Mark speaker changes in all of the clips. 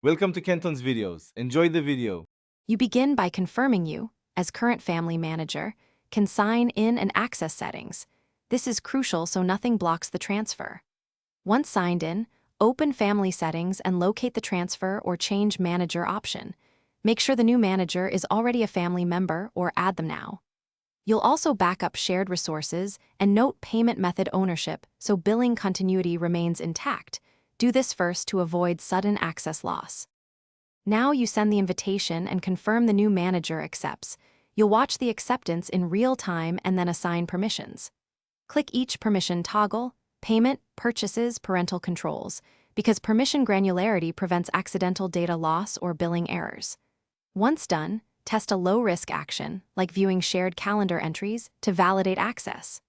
Speaker 1: Welcome to Kenton's videos. Enjoy the video.
Speaker 2: You begin by confirming you, as current family manager, can sign in and access settings. This is crucial so nothing blocks the transfer. Once signed in, open family settings and locate the transfer or change manager option. Make sure the new manager is already a family member or add them now. You'll also back up shared resources and note payment method ownership so billing continuity remains intact. Do this first to avoid sudden access loss. Now you send the invitation and confirm the new manager accepts. You'll watch the acceptance in real time and then assign permissions. Click each permission toggle, payment, purchases, parental controls, because permission granularity prevents accidental data loss or billing errors. Once done, test a low-risk action, like viewing shared calendar entries, to validate access.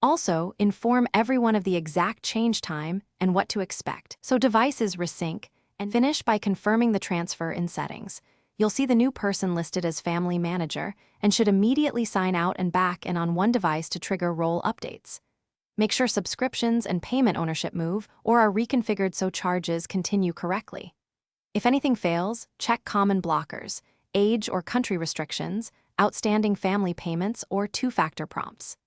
Speaker 2: Also, inform everyone of the exact change time and what to expect, so devices resync, and finish by confirming the transfer in settings. You'll see the new person listed as family manager and should immediately sign out and back in on one device to trigger role updates. Make sure subscriptions and payment ownership move or are reconfigured so charges continue correctly. If anything fails, check common blockers, age or country restrictions, outstanding family payments, or two-factor prompts.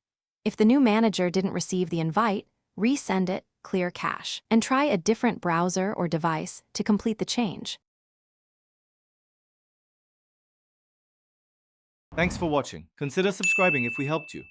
Speaker 2: If the new manager didn't receive the invite, resend it, clear cache, and try a different browser or device to complete the change.
Speaker 1: Thanks for watching. Consider subscribing if we helped you.